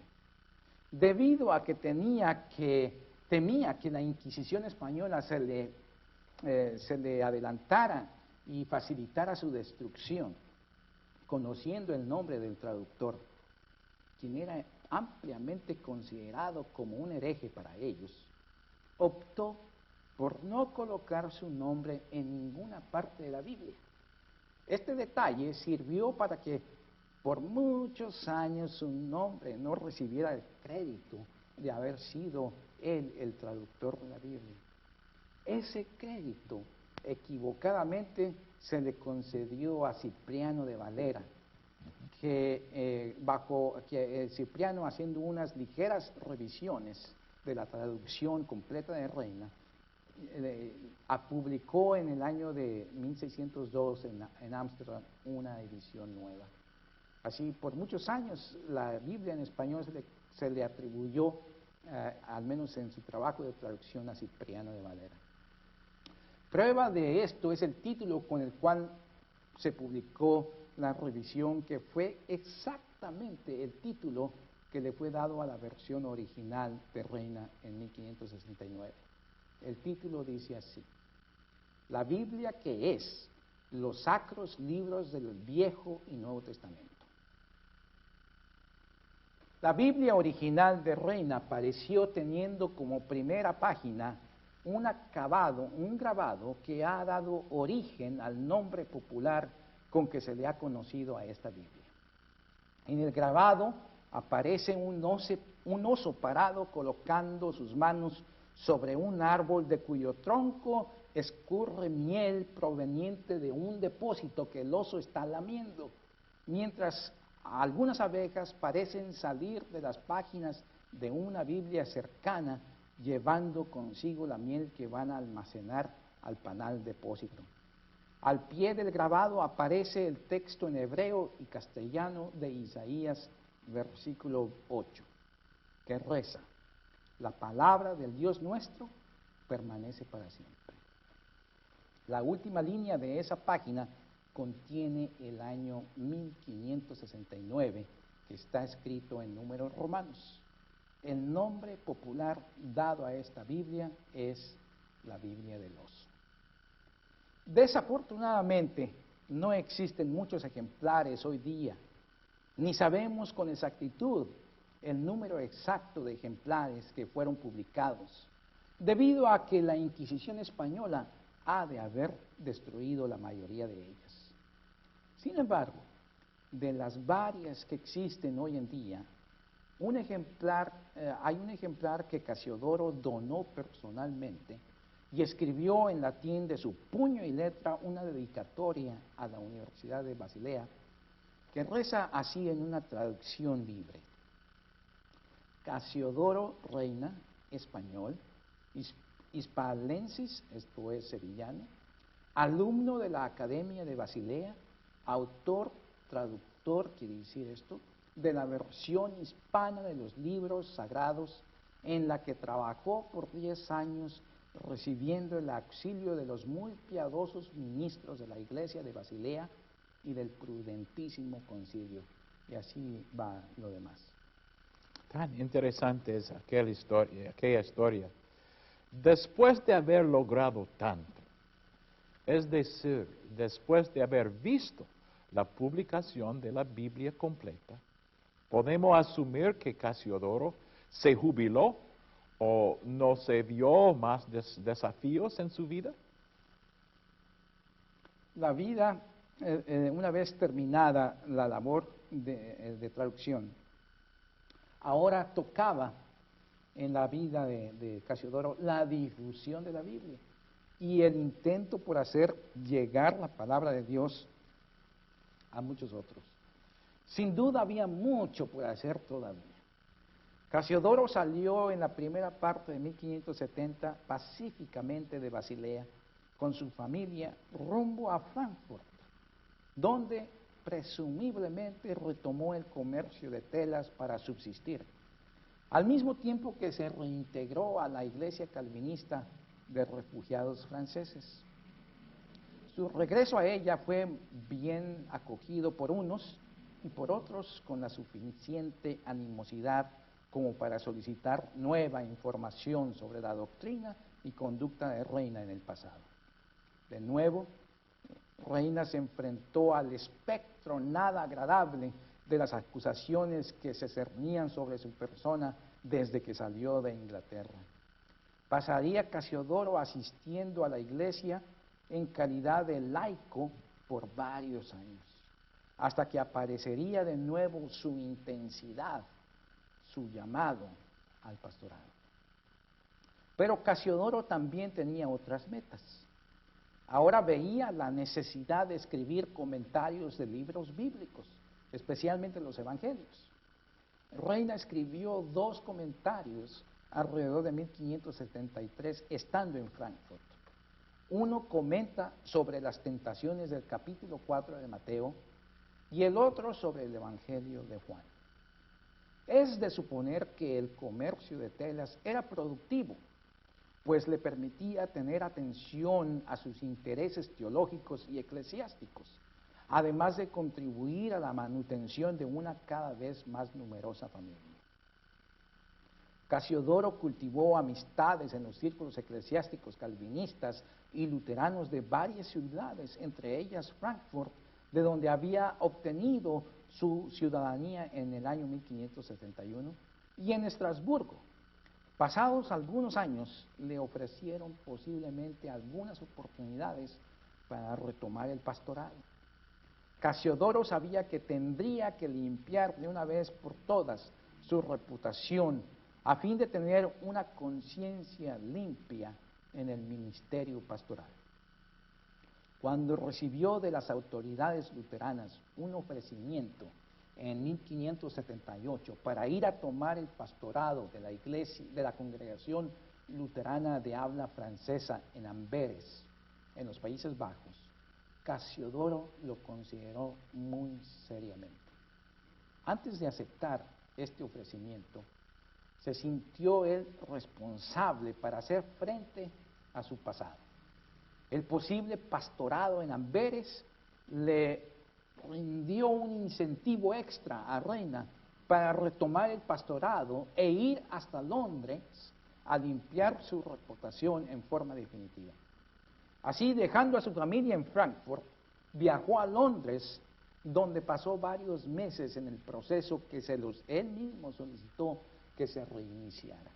Debido a que temía que la Inquisición española se le adelantara y facilitara su destrucción, conociendo el nombre del traductor, quien era ampliamente considerado como un hereje para ellos, optó por no colocar su nombre en ninguna parte de la Biblia. Este detalle sirvió para que por muchos años su nombre no recibiera el crédito de haber sido él el traductor de la Biblia. Ese crédito equivocadamente se le concedió a Cipriano de Valera, que Cipriano, haciendo unas ligeras revisiones de la traducción completa de Reina, publicó en el año de 1602 en Ámsterdam una edición nueva. Así, por muchos años, la Biblia en español se le atribuyó, al menos en su trabajo de traducción, a Cipriano de Valera. Prueba de esto es el título con el cual se publicó la revisión, que fue exactamente el título que le fue dado a la versión original de Reina en 1569. El título dice así: La Biblia, que es los sacros libros del Viejo y Nuevo Testamento. La Biblia original de Reina apareció teniendo como primera página un grabado que ha dado origen al nombre popular con que se le ha conocido a esta Biblia. En el grabado aparece un oso parado colocando sus manos sobre un árbol de cuyo tronco escurre miel proveniente de un depósito que el oso está lamiendo, mientras algunas abejas parecen salir de las páginas de una Biblia cercana, llevando consigo la miel que van a almacenar al panal depósito. Al pie del grabado aparece el texto en hebreo y castellano de Isaías, versículo 8, que reza: La palabra del Dios nuestro permanece para siempre. La última línea de esa página contiene el año 1569, que está escrito en números romanos. El nombre popular dado a esta Biblia es la Biblia del Oso. Desafortunadamente, no existen muchos ejemplares hoy día, ni sabemos con exactitud el número exacto de ejemplares que fueron publicados, debido a que la Inquisición española ha de haber destruido la mayoría de ellas. Sin embargo, de las varias que existen hoy en día, hay un ejemplar que Casiodoro donó personalmente y escribió en latín de su puño y letra una dedicatoria a la Universidad de Basilea, que reza así en una traducción libre: Casiodoro Reina, español, hispalensis, esto es sevillano, alumno de la Academia de Basilea, autor, traductor, quiere decir esto, de la versión hispana de los libros sagrados, en la que trabajó por 10 años, recibiendo el auxilio de los muy piadosos ministros de la Iglesia de Basilea y del prudentísimo concilio. Y así va lo demás. Tan interesante es aquella historia. Después de haber logrado tanto, es decir, después de haber visto la publicación de la Biblia completa, ¿podemos asumir que Casiodoro se jubiló o no se vio más desafíos en su vida? La vida, una vez terminada la labor de traducción, ahora tocaba en la vida de Casiodoro la difusión de la Biblia y el intento por hacer llegar la palabra de Dios a muchos otros. Sin duda había mucho por hacer todavía. Casiodoro salió en la primera parte de 1570 pacíficamente de Basilea con su familia rumbo a Frankfurt, donde presumiblemente retomó el comercio de telas para subsistir, al mismo tiempo que se reintegró a la iglesia calvinista de refugiados franceses. Su regreso a ella fue bien acogido por unos y por otros con la suficiente animosidad como para solicitar nueva información sobre la doctrina y conducta de Reina en el pasado. De nuevo, Reina se enfrentó al espectro nada agradable de las acusaciones que se cernían sobre su persona desde que salió de Inglaterra. Pasaría Casiodoro asistiendo a la iglesia en calidad de laico por varios años, hasta que aparecería de nuevo su intensidad, su llamado al pastorado. Pero Casiodoro también tenía otras metas. Ahora veía la necesidad de escribir comentarios de libros bíblicos, especialmente los evangelios. Reina escribió 2 comentarios alrededor de 1573, estando en Frankfurt. Uno comenta sobre las tentaciones del capítulo 4 de Mateo y el otro sobre el Evangelio de Juan. Es de suponer que el comercio de telas era productivo, pues le permitía tener atención a sus intereses teológicos y eclesiásticos, además de contribuir a la manutención de una cada vez más numerosa familia. Casiodoro cultivó amistades en los círculos eclesiásticos calvinistas y luteranos de varias ciudades, entre ellas Frankfurt, de donde había obtenido su ciudadanía en el año 1571, y en Estrasburgo. Pasados algunos años, le ofrecieron posiblemente algunas oportunidades para retomar el pastorado. Casiodoro sabía que tendría que limpiar de una vez por todas su reputación a fin de tener una conciencia limpia en el ministerio pastoral. Cuando recibió de las autoridades luteranas un ofrecimiento en 1578 para ir a tomar el pastorado de la iglesia, de la congregación luterana de habla francesa en Amberes, en los Países Bajos, Casiodoro lo consideró muy seriamente. Antes de aceptar este ofrecimiento, se sintió él responsable para hacer frente a su pasado. El posible pastorado en Amberes le rindió un incentivo extra a Reina para retomar el pastorado e ir hasta Londres a limpiar su reputación en forma definitiva. Así, dejando a su familia en Frankfurt, viajó a Londres, donde pasó varios meses en el proceso que él mismo solicitó que se reiniciara.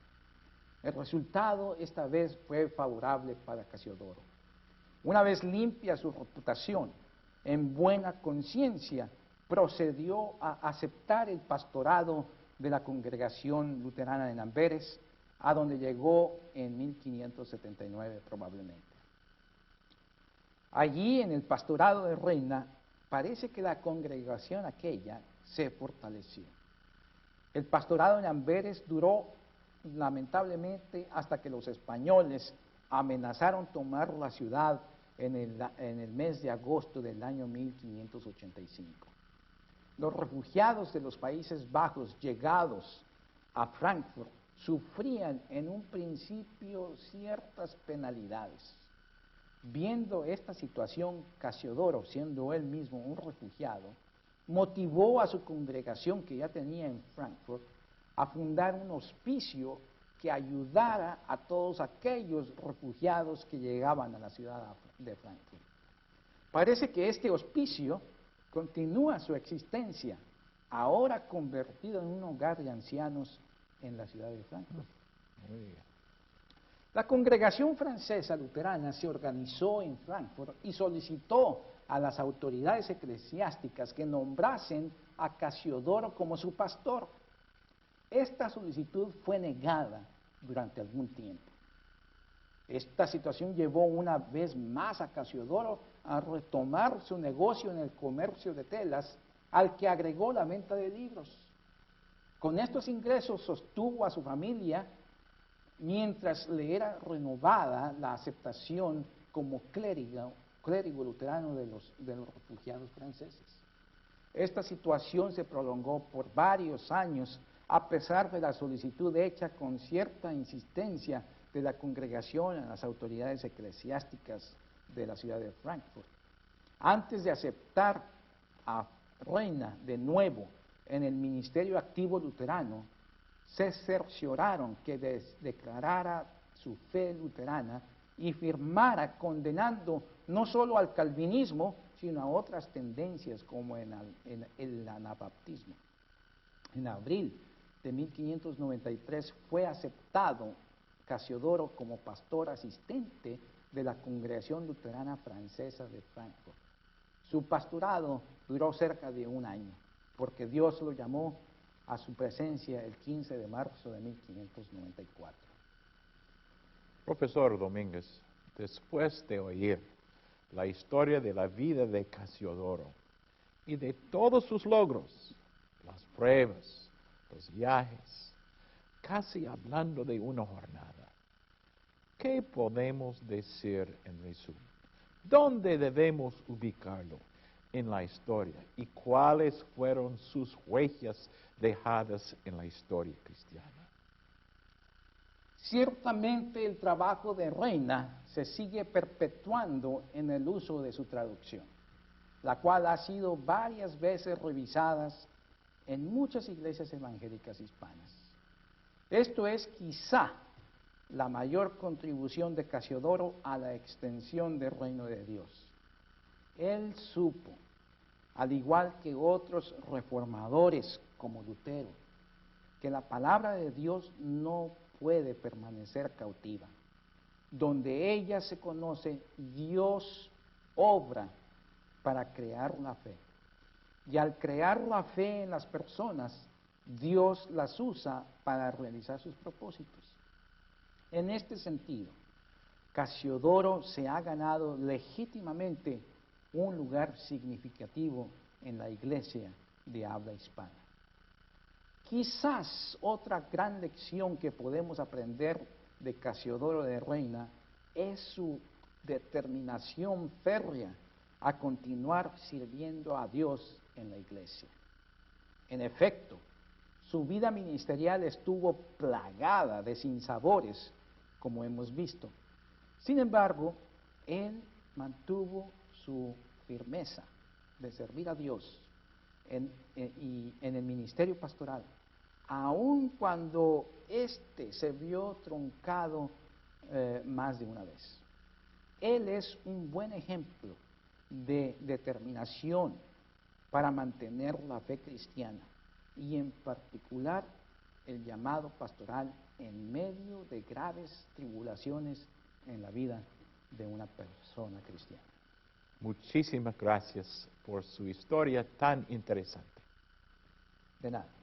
El resultado esta vez fue favorable para Casiodoro. Una vez limpia su reputación, en buena conciencia, procedió a aceptar el pastorado de la congregación luterana de Amberes, a donde llegó en 1579 probablemente. Allí, en el pastorado de Reina, parece que la congregación aquella se fortaleció. El pastorado en Amberes duró lamentablemente hasta que los españoles amenazaron tomar la ciudad en el mes de agosto del año 1585. Los refugiados de los Países Bajos llegados a Frankfurt sufrían en un principio ciertas penalidades. Viendo esta situación, Casiodoro, siendo él mismo un refugiado, motivó a su congregación que ya tenía en Frankfurt a fundar un hospicio que ayudara a todos aquellos refugiados que llegaban a la ciudad de Frankfurt. Parece que este hospicio continúa su existencia, ahora convertido en un hogar de ancianos en la ciudad de Frankfurt. Muy bien. La congregación francesa luterana se organizó en Frankfurt y solicitó a las autoridades eclesiásticas que nombrasen a Casiodoro como su pastor. Esta solicitud fue negada durante algún tiempo. Esta situación llevó una vez más a Casiodoro a retomar su negocio en el comercio de telas, al que agregó la venta de libros. Con estos ingresos sostuvo a su familia mientras le era renovada la aceptación como clérigo luterano de los refugiados franceses. Esta situación se prolongó por varios años, a pesar de la solicitud hecha con cierta insistencia de la congregación a las autoridades eclesiásticas de la ciudad de Frankfurt. Antes de aceptar a Reina de nuevo en el ministerio activo luterano, se cercioraron que declarara su fe luterana y firmara condenando no solo al calvinismo, sino a otras tendencias como el anabaptismo. En abril de 1593 fue aceptado Casiodoro como pastor asistente de la Congregación Luterana Francesa de Frankfurt. Su pastorado duró cerca de un año, porque Dios lo llamó a su presencia el 15 de marzo de 1594. Profesor Domínguez, después de oír la historia de la vida de Casiodoro y de todos sus logros, las pruebas, los viajes, casi hablando de una jornada, ¿qué podemos decir en resumen? ¿Dónde debemos ubicarlo en la historia y cuáles fueron sus huellas dejadas en la historia cristiana? Ciertamente el trabajo de Reina se sigue perpetuando en el uso de su traducción, la cual ha sido varias veces revisada en muchas iglesias evangélicas hispanas. Esto es quizá la mayor contribución de Casiodoro a la extensión del reino de Dios. Él supo, al igual que otros reformadores como Lutero, que la palabra de Dios no puede permanecer cautiva. Donde ella se conoce, Dios obra para crear la fe. Y al crear la fe en las personas, Dios las usa para realizar sus propósitos. En este sentido, Casiodoro se ha ganado legítimamente un lugar significativo en la iglesia de habla hispana. Quizás otra gran lección que podemos aprender de Casiodoro de Reina es su determinación férrea a continuar sirviendo a Dios en la iglesia. En efecto, su vida ministerial estuvo plagada de sinsabores, como hemos visto. Sin embargo, él mantuvo su firmeza de servir a Dios y en el ministerio pastoral, aun cuando éste se vio truncado más de una vez. Él es un buen ejemplo de determinación para mantener la fe cristiana y en particular el llamado pastoral en medio de graves tribulaciones en la vida de una persona cristiana. Muchísimas gracias por su historia tan interesante. De nada.